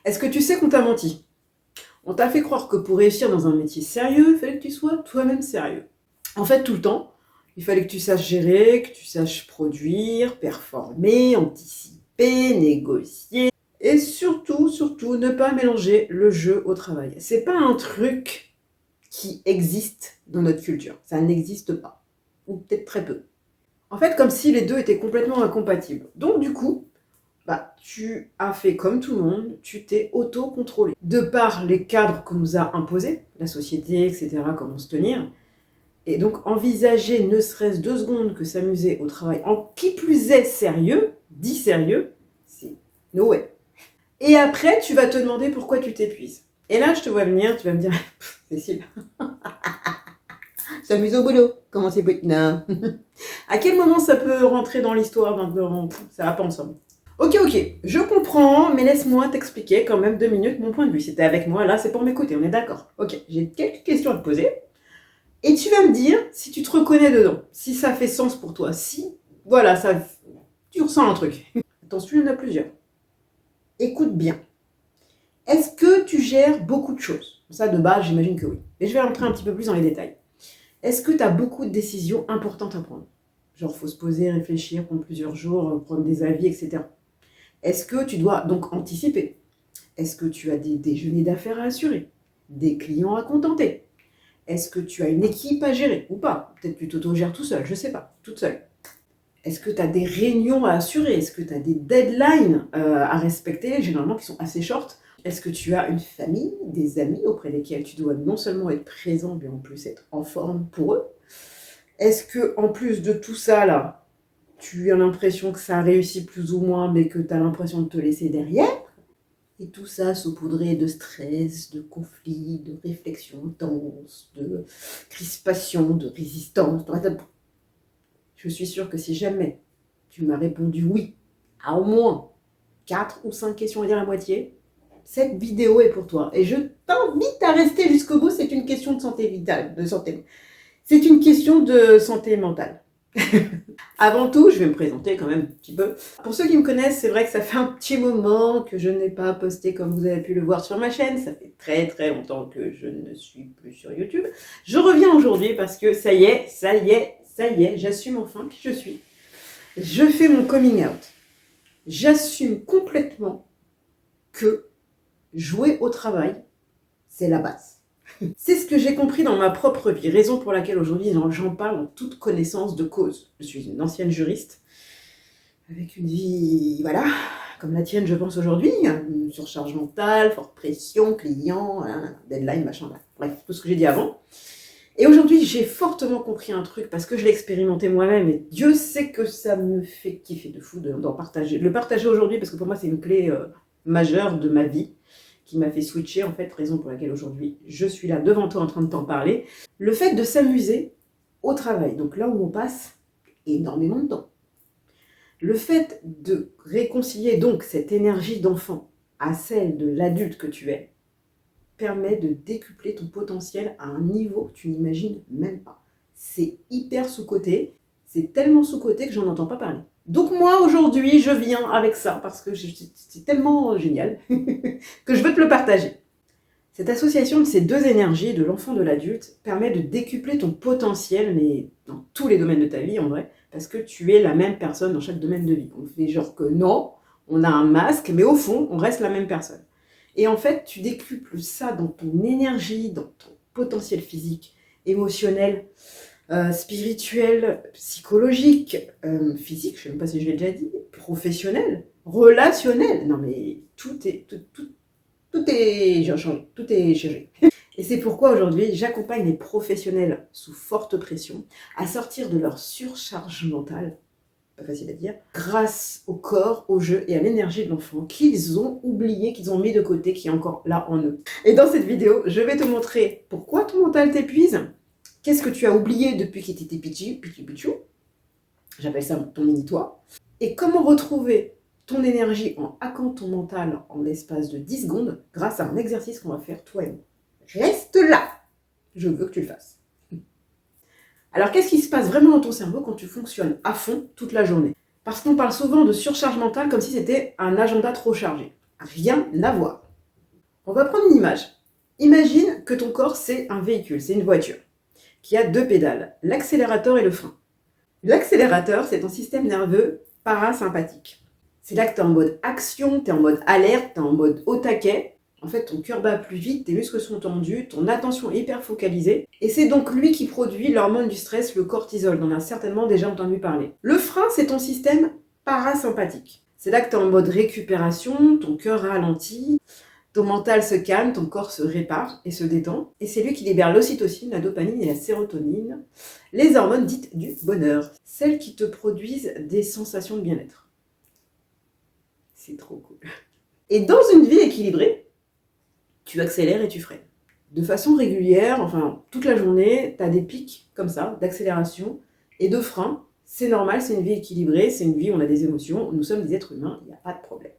Est-ce que tu sais qu'on t'a menti? On t'a fait croire que pour réussir dans un métier sérieux, il fallait que tu sois toi-même sérieux. En fait, tout le temps, il fallait que tu saches gérer, que tu saches produire, performer, anticiper, négocier. Et surtout, surtout, ne pas mélanger le jeu au travail. C'est pas un truc qui existe dans notre culture. Ça n'existe pas. Ou peut-être très peu. En fait, comme si les deux étaient complètement incompatibles. Donc du coup, tu as fait comme tout le monde, tu t'es auto-contrôlé. De par les cadres qu'on nous a imposés, la société, etc., comment se tenir, et donc envisager ne serait-ce 2 secondes que s'amuser au travail, en qui plus est sérieux, dit sérieux, c'est no way. Et après, tu vas te demander pourquoi tu t'épuises. Et là, je te vois venir, tu vas me dire, Cécile, s'amuser au boulot, comment c'est possible? Non. À quel moment ça peut rentrer dans l'histoire d'un peu, ça va pas ensemble. Ok, je comprends, mais laisse-moi t'expliquer quand même 2 minutes mon point de vue. Si t'es avec moi, là, c'est pour m'écouter, on est d'accord. Ok, j'ai quelques questions à te poser. Et tu vas me dire si tu te reconnais dedans, si ça fait sens pour toi, si, voilà, tu ressens un truc. Attention, il y en a plusieurs. Écoute bien. Est-ce que tu gères beaucoup de choses? Ça, de base, j'imagine que oui. Mais je vais rentrer un petit peu plus dans les détails. Est-ce que tu as beaucoup de décisions importantes à prendre? Genre, il faut se poser, réfléchir, prendre plusieurs jours, prendre des avis, etc. Est-ce que tu dois donc anticiper? Est-ce que tu as des déjeuners d'affaires à assurer? Des clients à contenter? Est-ce que tu as une équipe à gérer ou pas? Peut-être que tu t'auto-gères tout seul, je sais pas, toute seule. Est-ce que tu as des réunions à assurer? Est-ce que tu as des deadlines à respecter, généralement qui sont assez short? Est-ce que tu as une famille, des amis auprès desquels tu dois non seulement être présent, mais en plus être en forme pour eux? Est-ce que en plus de tout ça là, tu as l'impression que ça réussit plus ou moins, mais que tu as l'impression de te laisser derrière? Et tout ça saupoudré de stress, de conflits, de réflexions intenses, de crispation, de résistance. Je suis sûre que si jamais tu m'as répondu oui à au moins 4 ou 5 questions à dire la moitié, cette vidéo est pour toi. Et je t'invite à rester jusqu'au bout, c'est une question de santé vitale, de santé. C'est une question de santé mentale. Avant tout, je vais me présenter quand même un petit peu. Pour ceux qui me connaissent, c'est vrai que ça fait un petit moment que je n'ai pas posté comme vous avez pu le voir sur ma chaîne. Ça fait très très longtemps que je ne suis plus sur YouTube. Je reviens aujourd'hui parce que ça y est, j'assume enfin qui je suis. Je fais mon coming out. J'assume complètement que jouer au travail, c'est la base. C'est ce que j'ai compris dans ma propre vie, raison pour laquelle aujourd'hui j'en parle en toute connaissance de cause. Je suis une ancienne juriste, avec une vie, voilà, comme la tienne je pense aujourd'hui, une surcharge mentale, forte pression, client, deadline, machin, bref, tout ce que j'ai dit avant. Et aujourd'hui j'ai fortement compris un truc, parce que je l'ai expérimenté moi-même, et Dieu sait que ça me fait kiffer de fou d'en partager. Le partager aujourd'hui, parce que pour moi c'est une clé majeure de ma vie, qui m'a fait switcher, en fait, raison pour laquelle aujourd'hui je suis là devant toi en train de t'en parler. Le fait de s'amuser au travail, donc là où on passe énormément de temps. Le fait de réconcilier donc cette énergie d'enfant à celle de l'adulte que tu es, permet de décupler ton potentiel à un niveau que tu n'imagines même pas. C'est hyper sous-coté, c'est tellement sous-coté que j'en entends pas parler. Donc moi, aujourd'hui, je viens avec ça, parce que c'est tellement génial, que je veux te le partager. Cette association de ces deux énergies, de l'enfant et de l'adulte, permet de décupler ton potentiel, mais dans tous les domaines de ta vie, en vrai, parce que tu es la même personne dans chaque domaine de vie. On fait genre que non, on a un masque, mais au fond, on reste la même personne. Et en fait, tu décuples ça dans ton énergie, dans ton potentiel physique, émotionnel, spirituel, psychologique, physique, je ne sais même pas si je l'ai déjà dit, professionnel, relationnel. Non mais tout est changé. Et c'est pourquoi aujourd'hui, j'accompagne les professionnels sous forte pression à sortir de leur surcharge mentale, pas facile à dire, grâce au corps, au jeu et à l'énergie de l'enfant qu'ils ont oublié, qu'ils ont mis de côté, qui est encore là en eux. Et dans cette vidéo, je vais te montrer pourquoi ton mental t'épuise. Qu'est-ce que tu as oublié depuis que tu étais pichou? J'appelle ça ton mini-toi. Et comment retrouver ton énergie en hackant ton mental en l'espace de 10 secondes grâce à un exercice qu'on va faire toi et moi. Reste là! Je veux que tu le fasses. Alors, qu'est-ce qui se passe vraiment dans ton cerveau quand tu fonctionnes à fond toute la journée? Parce qu'on parle souvent de surcharge mentale comme si c'était un agenda trop chargé. Rien à voir. On va prendre une image. Imagine que ton corps, c'est un véhicule, c'est une voiture, qui a 2 pédales, l'accélérateur et le frein. L'accélérateur, c'est ton système nerveux parasympathique. C'est là que tu es en mode action, tu es en mode alerte, tu es en mode au taquet. En fait, ton cœur bat plus vite, tes muscles sont tendus, ton attention est hyper focalisée. Et c'est donc lui qui produit l'hormone du stress, le cortisol. On en a certainement déjà entendu parler. Le frein, c'est ton système parasympathique. C'est là que tu es en mode récupération, ton cœur ralentit, ton mental se calme, ton corps se répare et se détend. Et c'est lui qui libère l'ocytocine, la dopamine et la sérotonine, les hormones dites du bonheur, celles qui te produisent des sensations de bien-être. C'est trop cool. Et dans une vie équilibrée, tu accélères et tu freines. De façon régulière, enfin toute la journée, tu as des pics comme ça, d'accélération et de frein. C'est normal, c'est une vie équilibrée, c'est une vie où on a des émotions, nous sommes des êtres humains, il n'y a pas de problème.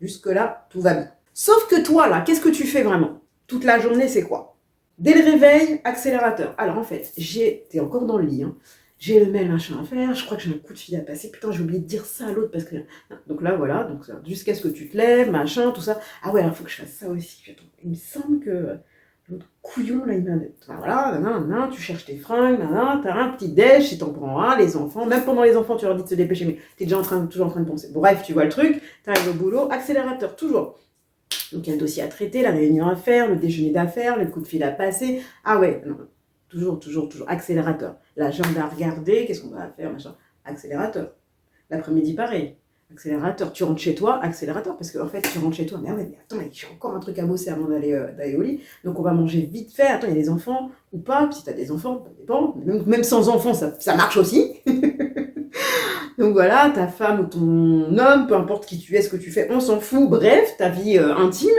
Jusque-là, tout va bien. Sauf que toi, là, qu'est-ce que tu fais vraiment? Toute la journée, c'est quoi? Dès le réveil, accélérateur. Alors en fait, t'es encore dans le lit, hein. J'ai le mail machin à faire, je crois que j'ai un coup de fil à passer, putain j'ai oublié de dire ça à l'autre parce que... Donc là voilà, donc jusqu'à ce que tu te lèves, machin, tout ça. Ah ouais, alors il faut que je fasse ça aussi. Attends, il me semble que l'autre couillon là, il m'a... Enfin, voilà, tu cherches tes fringues, t'as un petit déj, si t'en prends un, les enfants, même pendant les enfants tu leur dis de se dépêcher, mais t'es déjà toujours en train de penser. Bref, tu vois le truc, t'arrives au boulot, accélérateur, toujours. Donc il y a un dossier à traiter, la réunion à faire, le déjeuner d'affaires, le coup de fil à passer. Ah ouais, non. Toujours, accélérateur. L'agenda à regarder, qu'est-ce qu'on va faire, machin. Accélérateur. L'après-midi, pareil. Accélérateur. Tu rentres chez toi, accélérateur. Parce qu'en fait, tu rentres chez toi, mais attends, j'ai encore un truc à bosser avant d'aller au lit. Donc, on va manger vite fait. Attends, il y a des enfants ou pas. Si tu as des enfants, ça dépend. Même sans enfants, ça marche aussi. Donc voilà, ta femme ou ton homme, peu importe qui tu es, ce que tu fais, on s'en fout. Bref, ta vie intime.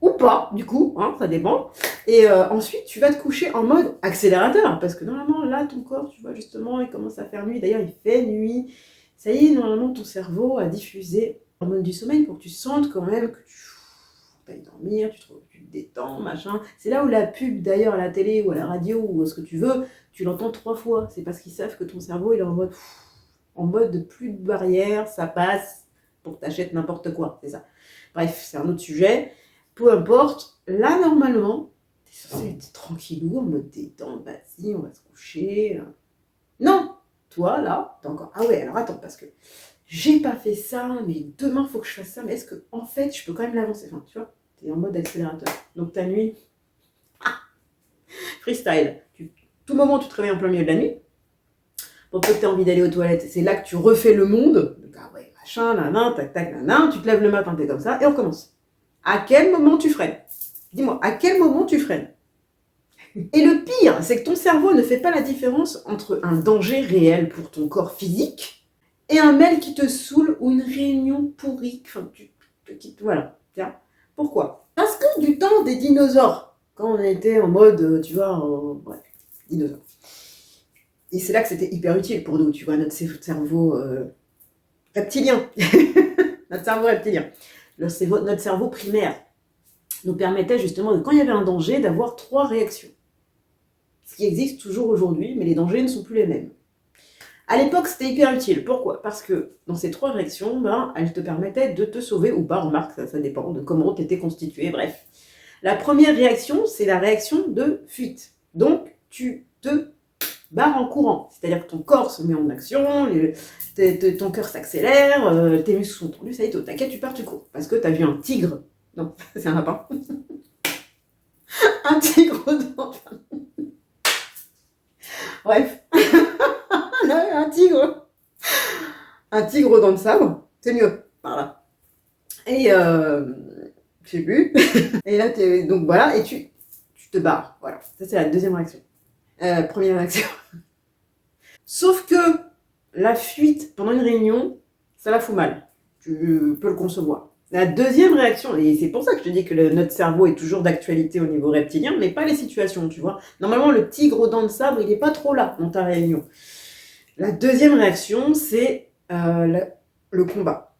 Ou pas, du coup, hein, ça dépend. Et ensuite, tu vas te coucher en mode accélérateur, parce que normalement, là, ton corps, tu vois, justement, il commence à faire nuit. D'ailleurs, il fait nuit. Ça y est, normalement, ton cerveau a diffusé l'hormone du sommeil pour que tu sentes quand même que tu ailles dormir, tu te détends, machin. C'est là où la pub, d'ailleurs, à la télé ou à la radio ou ce que tu veux, tu l'entends 3 fois. C'est parce qu'ils savent que ton cerveau, il est en mode plus de barrière, ça passe pour que tu achètes n'importe quoi. C'est ça. Bref, c'est un autre sujet. Peu importe, là normalement, t'es censé être tranquillou, en mode détente, vas-y, on va se coucher. Non, toi là, t'es encore. Ah ouais, alors attends, parce que j'ai pas fait ça, mais demain faut que je fasse ça, mais est-ce que en fait je peux quand même l'avancer? Enfin, tu vois, t'es en mode accélérateur. Donc ta nuit, freestyle. Tout moment tu te réveilles en plein milieu de la nuit. Pour peu que t'aies envie d'aller aux toilettes, c'est là que tu refais le monde. Donc, ah ouais, machin, tac, tu te lèves le matin, t'es comme ça, et on commence. À quel moment tu freines? Dis-moi, à quel moment tu freines? Et le pire, c'est que ton cerveau ne fait pas la différence entre un danger réel pour ton corps physique et un mail qui te saoule ou une réunion pourrie. Enfin, voilà. Tiens. Pourquoi? Parce que du temps des dinosaures, quand on était en mode, tu vois, bref, dinosaures. Et c'est là que c'était hyper utile pour nous, tu vois, notre cerveau reptilien. Notre cerveau reptilien. Notre cerveau primaire nous permettait justement, quand il y avait un danger, d'avoir 3 réactions. Ce qui existe toujours aujourd'hui, mais les dangers ne sont plus les mêmes. À l'époque, c'était hyper utile. Pourquoi? Parce que dans ces 3 réactions, elles te permettaient de te sauver ou pas. Remarque, ça dépend de comment tu étais constitué. Bref. La première réaction, c'est la réaction de fuite. Donc, tu te barres en courant. C'est-à-dire que ton corps se met en action, ton cœur s'accélère, tes muscles sont tendus, ça y est, t'inquiète, tu pars, tu cours. Parce que t'as vu un tigre. Non, c'est un lapin. Un tigre dans... Bref. Un tigre. Un tigre dans le sabre, c'est mieux. Voilà. Et je sais plus. Et là, donc voilà, et tu te barres. Voilà. Ça, c'est la deuxième réaction. Première réaction. Sauf que la fuite pendant une réunion, ça la fout mal. Tu peux le concevoir. La deuxième réaction, et c'est pour ça que je te dis que notre cerveau est toujours d'actualité au niveau reptilien, mais pas les situations, tu vois. Normalement, le tigre aux dents de sabre, il n'est pas trop là dans ta réunion. La deuxième réaction, c'est le combat.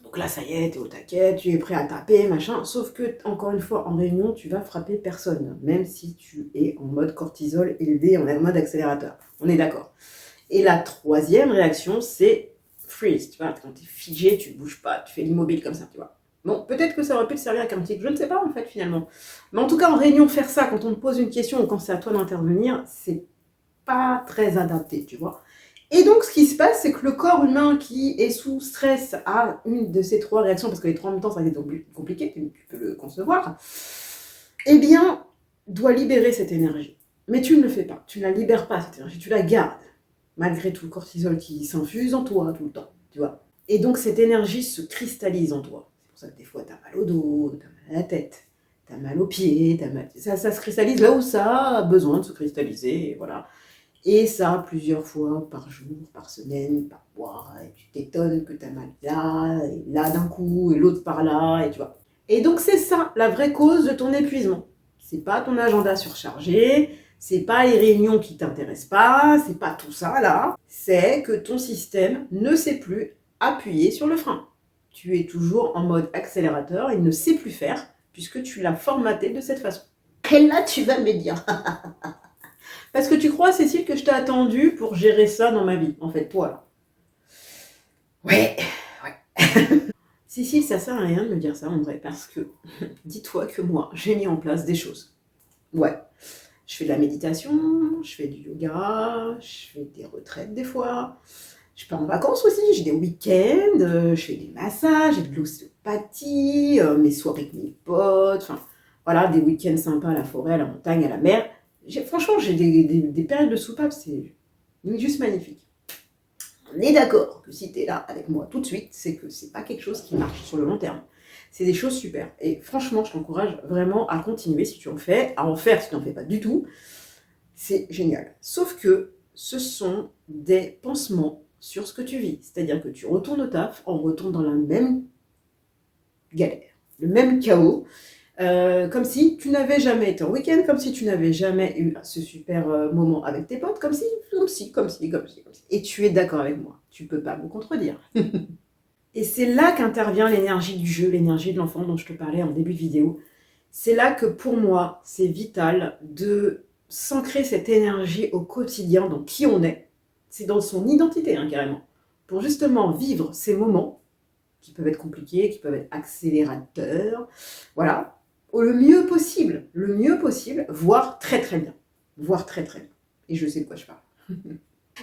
Donc là, ça y est, t'es au taquet, tu es prêt à taper, machin. Sauf que, encore une fois, en réunion, tu vas frapper personne, même si tu es en mode cortisol élevé, en mode accélérateur. On est d'accord. Et la troisième réaction, c'est freeze, tu vois, quand t'es figé, tu bouges pas, tu fais l'immobile comme ça, tu vois. Bon, peut-être que ça aurait pu te servir avec un tic, je ne sais pas en fait finalement. Mais en tout cas, en réunion, faire ça quand on te pose une question ou quand c'est à toi d'intervenir, c'est pas très adapté, tu vois. Et donc, ce qui se passe, c'est que le corps humain qui est sous stress a une de ces trois réactions, parce que les trois en même temps, ça va être compliqué, tu peux le concevoir, eh bien, doit libérer cette énergie. Mais tu ne le fais pas, tu ne la libères pas, cette énergie, tu la gardes, malgré tout le cortisol qui s'infuse en toi tout le temps, tu vois. Et donc, cette énergie se cristallise en toi. C'est pour ça que des fois, tu as mal au dos, tu as mal à la tête, tu as mal aux pieds, ça se cristallise là où ça a besoin de se cristalliser, et voilà. Et ça, plusieurs fois par jour, par semaine, par mois. Et tu t'étonnes que tu as mal là, et là d'un coup, et l'autre par là, et tu vois. Et donc c'est ça, la vraie cause de ton épuisement. C'est pas ton agenda surchargé, c'est pas les réunions qui t'intéressent pas, c'est pas tout ça là. C'est que ton système ne sait plus appuyer sur le frein. Tu es toujours en mode accélérateur, il ne sait plus faire, puisque tu l'as formaté de cette façon. Et là, tu vas me dire... Parce que tu crois, Cécile, que je t'ai attendu pour gérer ça dans ma vie, en fait, toi, là. Ouais. Cécile, ça sert à rien de me dire ça, en vrai, parce que, dis-toi que moi, j'ai mis en place des choses. Ouais. Je fais de la méditation, je fais du yoga, je fais des retraites des fois, je pars en vacances aussi, j'ai des week-ends, je fais des massages, j'ai de l'ostéopathie, mes soirées avec mes potes, enfin, voilà, des week-ends sympas à la forêt, à la montagne, à la mer. Franchement, j'ai des périodes de soupape, c'est juste magnifique. On est d'accord que si tu es là avec moi tout de suite, c'est que c'est pas quelque chose qui marche sur le long terme. C'est des choses super. Et franchement, je t'encourage vraiment à continuer si tu en fais, à en faire si tu n'en fais pas du tout. C'est génial. Sauf que ce sont des pansements sur ce que tu vis. C'est-à-dire que tu retournes au taf, on retourne dans la même galère, le même chaos. Comme si tu n'avais jamais été en week-end, comme si tu n'avais jamais eu ce super moment avec tes potes, comme si. Et tu es d'accord avec moi, tu peux pas me contredire. Et c'est là qu'intervient l'énergie du jeu, l'énergie de l'enfant dont je te parlais en début de vidéo. C'est là que pour moi, c'est vital de s'ancrer cette énergie au quotidien dans qui on est. C'est dans son identité, hein, carrément. Pour justement vivre ces moments qui peuvent être compliqués, qui peuvent être accélérateurs. Voilà. Le mieux possible, voire très très bien. Voire très très bien. Et je sais de quoi je parle.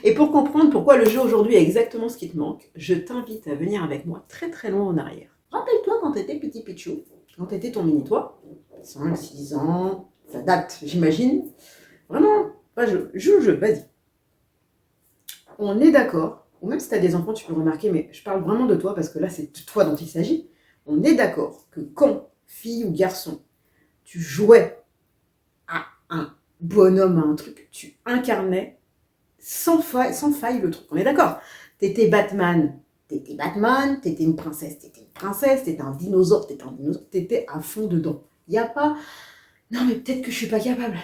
Et pour comprendre pourquoi le jeu aujourd'hui est exactement ce qui te manque, je t'invite à venir avec moi très très loin en arrière. Rappelle-toi quand t'étais petit pichou, quand t'étais ton mini-toi, 5, 6 ans, ça date, j'imagine. Vraiment, joue le jeu, vas-y. On est d'accord, ou même si t'as des enfants, tu peux remarquer, mais je parle vraiment de toi parce que là, c'est de toi dont il s'agit. On est d'accord que quand, fille ou garçon, tu jouais à un bonhomme, à un truc, tu incarnais sans faille le truc. On est d'accord. T'étais Batman, t'étais une princesse, t'étais un dinosaure, t'étais à fond dedans. Il n'y a pas, non mais peut-être que je suis pas capable.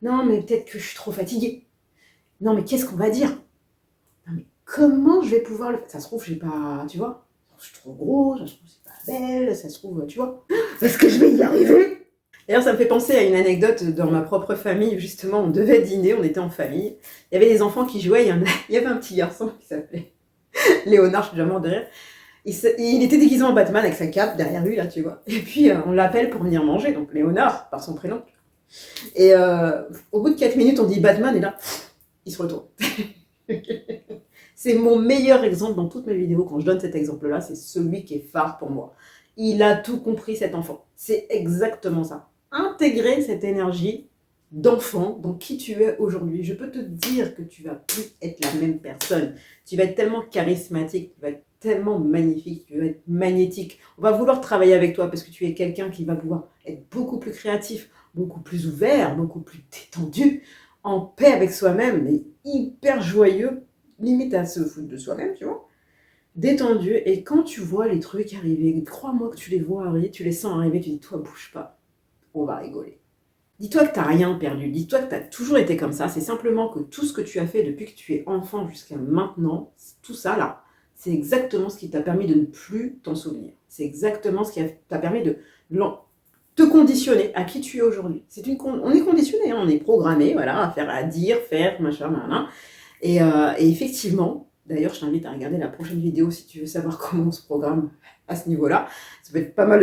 Non mais peut-être que je suis trop fatiguée. Non mais qu'est-ce qu'on va dire? Non mais comment je vais pouvoir le faire? Ça se trouve, j'ai pas, tu vois, je suis trop gros, ça se trouve, c'est pas belle, ça se trouve, tu vois. Est-ce que je vais y arriver? D'ailleurs, ça me fait penser à une anecdote dans ma propre famille. Justement, on devait dîner, on était en famille. Il y avait des enfants qui jouaient. Il y avait un petit garçon qui s'appelait Léonard, je suis déjà mort de rire. Il était déguisé en Batman avec sa cape derrière lui, là, tu vois. Et puis, on l'appelle pour venir manger, donc Léonard, par son prénom. Et au bout de 4 minutes, on dit Batman, et là, il se retourne. C'est mon meilleur exemple dans toutes mes vidéos. Quand je donne cet exemple-là, c'est celui qui est phare pour moi. Il a tout compris, cet enfant. C'est exactement ça. Intégrer cette énergie d'enfant dans qui tu es aujourd'hui. Je peux te dire que tu vas plus être la même personne. Tu vas être tellement charismatique, tu vas être tellement magnifique, tu vas être magnétique. On va vouloir travailler avec toi parce que tu es quelqu'un qui va pouvoir être beaucoup plus créatif, beaucoup plus ouvert, beaucoup plus détendu, en paix avec soi-même, mais hyper joyeux, limite à se foutre de soi-même, tu vois. Détendu, et quand tu vois les trucs arriver, crois-moi que tu les vois arriver, tu les sens arriver, tu dis, toi, bouge pas, on va rigoler. Dis-toi que t'as rien perdu, dis-toi que t'as toujours été comme ça, c'est simplement que tout ce que tu as fait depuis que tu es enfant jusqu'à maintenant, tout ça là, c'est exactement ce qui t'a permis de ne plus t'en souvenir. C'est exactement ce qui t'a permis de te conditionner à qui tu es aujourd'hui. On est conditionné, hein, on est programmé, voilà, à dire, faire, machin, machin. Et effectivement, D'ailleurs, je t'invite à regarder la prochaine vidéo si tu veux savoir comment on se programme à ce niveau-là. Ça peut être pas mal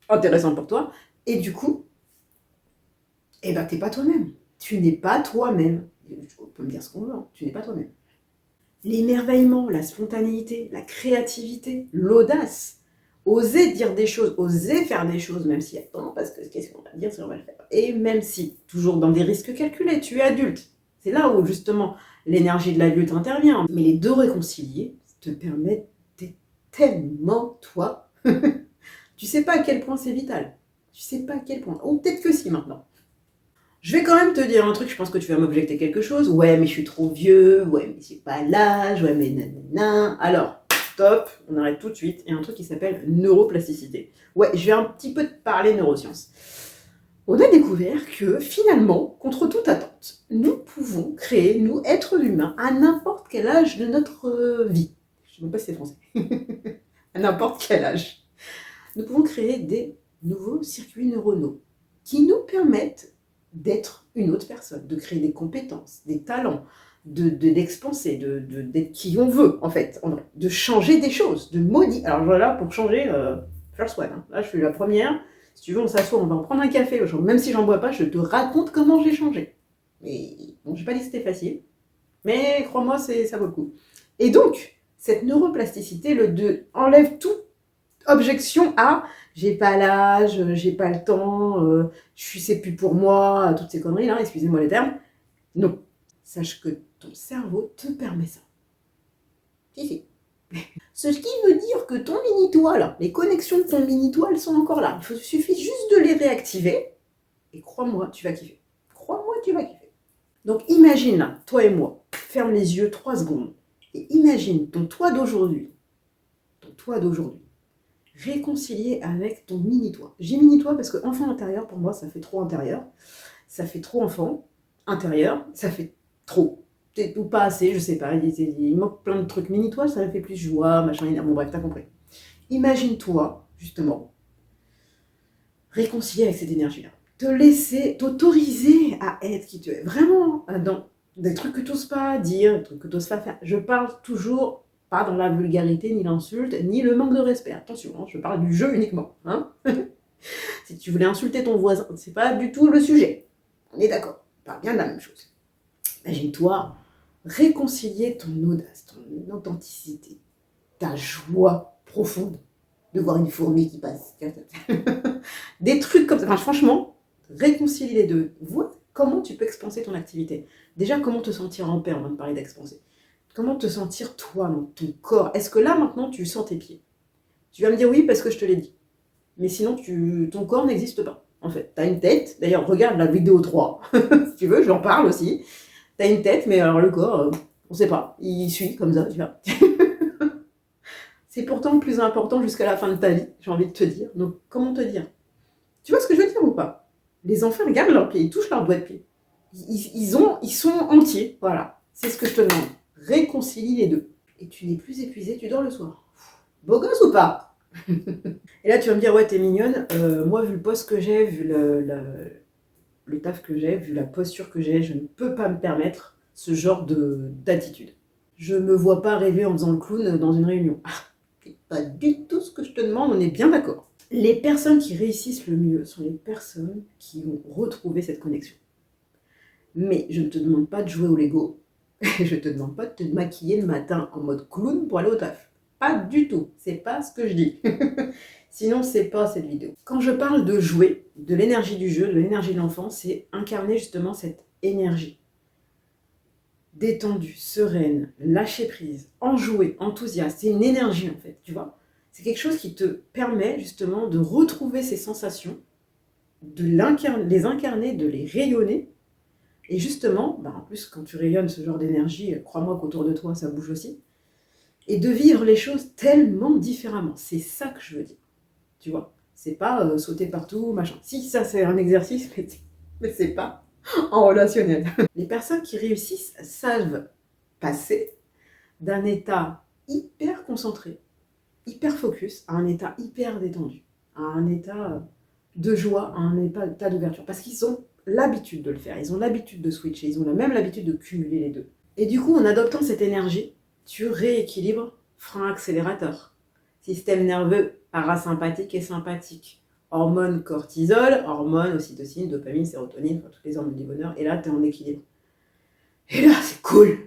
intéressant pour toi. Et du coup, eh ben, t'es pas toi-même. Tu n'es pas toi-même. On peut me dire ce qu'on veut, hein. Tu n'es pas toi-même. L'émerveillement, la spontanéité, la créativité, l'audace, oser dire des choses, oser faire des choses, même si attends, parce que qu'est-ce qu'on va dire si on va le faire. Et même si, toujours dans des risques calculés, tu es adulte. C'est là où justement l'énergie de l'adulte intervient. Mais les deux réconciliés te permettent d'être tellement toi. Tu sais pas à quel point c'est vital. Tu sais pas à quel point. Ou peut-être que si maintenant. Je vais quand même te dire un truc, je pense que tu vas m'objecter quelque chose. Ouais, mais je suis trop vieux. Ouais, mais c'est pas l'âge. Ouais, mais nanana. Alors, stop, on arrête tout de suite. Il y a un truc qui s'appelle neuroplasticité. Ouais, je vais un petit peu te parler neurosciences. On a découvert que finalement, contre toute attente, nous pouvons créer, nous, êtres humains, à n'importe quel âge de notre vie. Je ne sais même pas si c'est français. À n'importe quel âge. Nous pouvons créer des nouveaux circuits neuronaux qui nous permettent d'être une autre personne, de créer des compétences, des talents, d'expanser, d'être qui on veut, en fait, de changer des choses, de modifier. Alors voilà, pour changer, first one, hein. Là, je suis la première. Si tu veux, on s'assoit, on va en prendre un café. Même si j'en bois pas, je te raconte comment j'ai changé. Mais bon, j'ai pas dit que c'était facile, mais crois-moi, ça vaut le coup. Et donc, cette neuroplasticité, enlève toute objection à j'ai pas l'âge, j'ai pas le temps, c'est plus pour moi, toutes ces conneries là, excusez-moi les termes. Non. Sache que ton cerveau te permet ça. Si. Ce qui veut dire que ton mini-toi, là, les connexions de ton mini-toi, elles sont encore là. Il suffit juste de les réactiver. Et crois-moi, tu vas kiffer. Crois-moi, tu vas kiffer. Donc imagine là, toi et moi, ferme les yeux 3 secondes. Et imagine ton toi d'aujourd'hui. Ton toi d'aujourd'hui. Réconcilier avec ton mini-toi. J'ai mini-toi parce que enfant intérieur, pour moi, ça fait trop intérieur. Ça fait trop enfant intérieur. Ça fait trop. Ou pas assez, je sais pas. Il manque plein de trucs. Mini-toi, ça me fait plus joie, machin, bon bref, t'as compris. Imagine-toi, justement, réconcilier avec cette énergie-là. Te laisser, t'autoriser à être qui tu es. Vraiment, dans des trucs que tu n'oses pas dire, des trucs que tu n'oses pas faire. Je parle toujours pas dans la vulgarité, ni l'insulte, ni le manque de respect. Attention, hein, je parle du jeu uniquement. Hein. Si tu voulais insulter ton voisin, c'est pas du tout le sujet. On est d'accord, on parle bien de la même chose. Imagine-toi réconcilier ton audace, ton authenticité, ta joie profonde de voir une fourmi qui passe. Des trucs comme ça. Enfin, franchement, réconcilier les deux. Vois comment tu peux expanser ton activité. Déjà, comment te sentir en paix, on va te parler d'expanser. Comment te sentir toi, dans ton corps. Est-ce que là, maintenant, tu sens tes pieds? Tu vas me dire oui parce que je te l'ai dit. Mais sinon, ton corps n'existe pas, en fait. Tu as une tête. D'ailleurs, regarde la vidéo 3, si tu veux, j'en parle aussi. Tu as une tête, mais alors le corps, on ne sait pas. Il suit comme ça, tu vois. C'est pourtant le plus important jusqu'à la fin de ta vie, j'ai envie de te dire. Donc, comment te dire? Tu vois ce que je veux dire ou pas? Les enfants regardent leurs pieds, ils touchent leurs doigts de pied. Ils sont entiers, voilà. C'est ce que je te demande. Réconcilie les deux. Et tu n'es plus épuisé, tu dors le soir. Beau gosse ou pas? Et là, tu vas me dire, ouais, t'es mignonne. Moi, vu le poste que j'ai, vu le taf que j'ai, vu la posture que j'ai, je ne peux pas me permettre ce genre d'attitude. Je me vois pas rêver en faisant le clown dans une réunion. C'est pas du tout ce que je te demande, on est bien d'accord. Les personnes qui réussissent le mieux sont les personnes qui ont retrouvé cette connexion. Mais je ne te demande pas de jouer au Lego. Je te demande pas de te maquiller le matin en mode clown pour aller au taf. Pas du tout. C'est pas ce que je dis. Sinon, c'est pas cette vidéo. Quand je parle de jouer, de l'énergie du jeu, de l'énergie de l'enfant, c'est incarner justement cette énergie. Détendue, sereine, lâcher prise, enjouée, enthousiaste. C'est une énergie en fait, tu vois. C'est quelque chose qui te permet justement de retrouver ces sensations, de les incarner, de les rayonner. Et justement, en plus quand tu rayonnes ce genre d'énergie, crois-moi qu'autour de toi ça bouge aussi. Et de vivre les choses tellement différemment. C'est ça que je veux dire. Tu vois, c'est pas sauter partout, machin. Si, ça c'est un exercice, mais c'est pas en relationnel. Les personnes qui réussissent savent passer d'un état hyper concentré, hyper focus, à un état hyper détendu, à un état de joie, à un état d'ouverture. Parce qu'ils ont l'habitude de le faire, ils ont l'habitude de switcher, ils ont même l'habitude de cumuler les deux. Et du coup, en adoptant cette énergie, tu rééquilibres frein accélérateur. Système nerveux parasympathique et sympathique. Hormones cortisol, hormones, ocytocine, dopamine, sérotonine, enfin, toutes les hormones du bonheur. Et là, tu es en équilibre. Et là, c'est cool.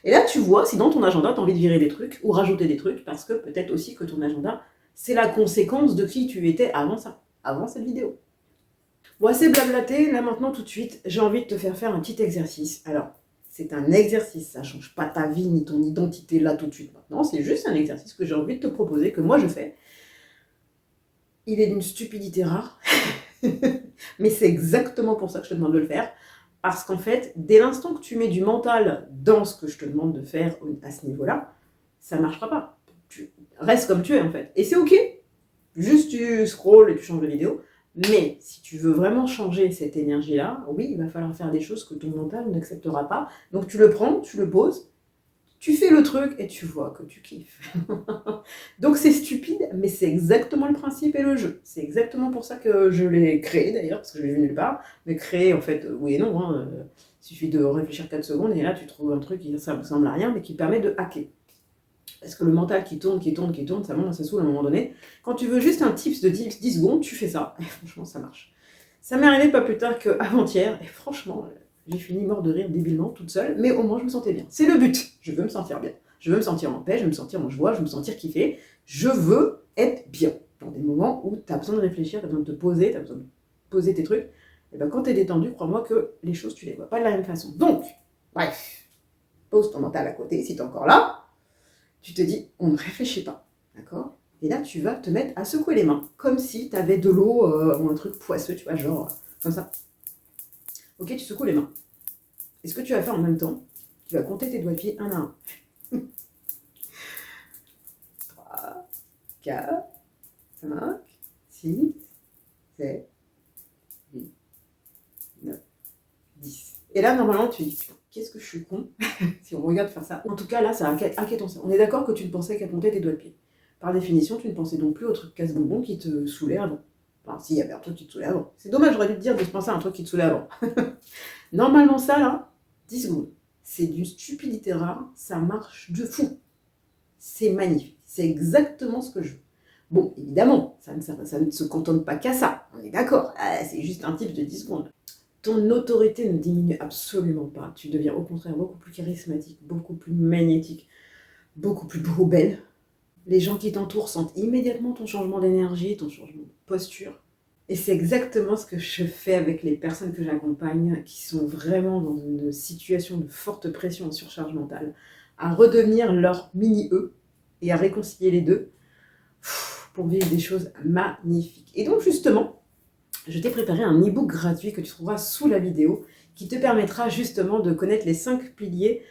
Et là, tu vois si dans ton agenda, tu as envie de virer des trucs ou rajouter des trucs, parce que peut-être aussi que ton agenda, c'est la conséquence de qui tu étais avant ça, avant cette vidéo. Bon, assez blablaté, là maintenant tout de suite, j'ai envie de te faire un petit exercice. Alors, c'est un exercice, ça ne change pas ta vie ni ton identité là tout de suite maintenant, c'est juste un exercice que j'ai envie de te proposer, que moi je fais. Il est d'une stupidité rare, mais c'est exactement pour ça que je te demande de le faire. Parce qu'en fait, dès l'instant que tu mets du mental dans ce que je te demande de faire à ce niveau-là, ça ne marchera pas. Tu restes comme tu es en fait. Et c'est ok. Juste tu scrolles et tu changes de vidéo. Mais si tu veux vraiment changer cette énergie-là, oui, il va falloir faire des choses que ton mental n'acceptera pas. Donc tu le prends, tu le poses, tu fais le truc et tu vois que tu kiffes. Donc c'est stupide, mais c'est exactement le principe et le jeu. C'est exactement pour ça que je l'ai créé d'ailleurs, parce que je l'ai vu nulle part. Mais créé, en fait, oui et non. Hein, il suffit de réfléchir 4 secondes et là tu trouves un truc qui ça ne ressemble à rien, mais qui permet de hacker. Parce que le mental qui tourne, ça monte, ça saoule à un moment donné. Quand tu veux juste un tips de 10 secondes, tu fais ça. Et franchement, ça marche. Ça m'est arrivé pas plus tard qu'avant-hier. Et franchement, j'ai fini mort de rire débilement, toute seule. Mais au moins, je me sentais bien. C'est le but. Je veux me sentir bien. Je veux me sentir en paix, je veux me sentir en joie, je veux me sentir kiffée. Je veux être bien. Dans des moments où tu as besoin de réfléchir, tu as besoin de te poser, tu as besoin de poser tes trucs. Et ben quand tu es détendu, crois-moi que les choses, tu les vois pas de la même façon. Donc, bref, pose ton mental à côté si tu es encore là. Tu te dis, on ne réfléchit pas, d'accord? Et là, tu vas te mettre à secouer les mains, comme si tu avais de l'eau ou un truc poisseux, tu vois, genre comme ça. Ok, tu secoues les mains. Et ce que tu vas faire en même temps, tu vas compter tes doigts de pied un à un. 3, 4, 5, 6, 7, 8, 9, 10. Et là, normalement, tu dis, putain, qu'est-ce que je suis con si on regarde faire ça. En tout cas, là, ça a hacké ton cerveau. On est d'accord que tu ne pensais qu'à compter tes doigts de pied. Par définition, tu ne pensais donc plus au truc casse-bonbon qui te saoulait avant. Enfin, s'il y avait un truc qui te saoulait avant. C'est dommage, j'aurais dû te dire de se penser à un truc qui te saoulait avant. Normalement, ça, là, 10 secondes. C'est d'une stupidité rare, ça marche de fou. C'est magnifique. C'est exactement ce que je veux. Bon, évidemment, ça ne se contente pas qu'à ça. On est d'accord. C'est juste un type de 10 secondes. Ton autorité ne diminue absolument pas. Tu deviens au contraire beaucoup plus charismatique, beaucoup plus magnétique, beaucoup plus beau, belle. Les gens qui t'entourent sentent immédiatement ton changement d'énergie, ton changement de posture. Et c'est exactement ce que je fais avec les personnes que j'accompagne qui sont vraiment dans une situation de forte pression et surcharge mentale, à redevenir leur mini-eux et à réconcilier les deux pour vivre des choses magnifiques. Et donc justement, je t'ai préparé un e-book gratuit que tu trouveras sous la vidéo qui te permettra justement de connaître les 5 piliers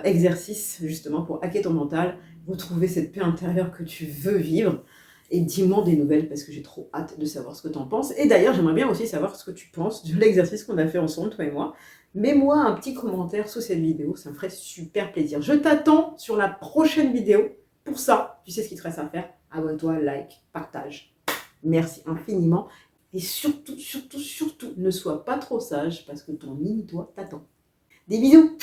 exercices justement pour hacker ton mental, retrouver cette paix intérieure que tu veux vivre. Et dis-moi des nouvelles parce que j'ai trop hâte de savoir ce que tu en penses. Et d'ailleurs, j'aimerais bien aussi savoir ce que tu penses de l'exercice qu'on a fait ensemble, toi et moi. Mets-moi un petit commentaire sous cette vidéo, ça me ferait super plaisir. Je t'attends sur la prochaine vidéo. Pour ça, tu sais ce qu'il te reste à faire. Abonne-toi, like, partage. Merci infiniment. Et surtout, ne sois pas trop sage parce que ton mini-toi t'attend. Des bisous!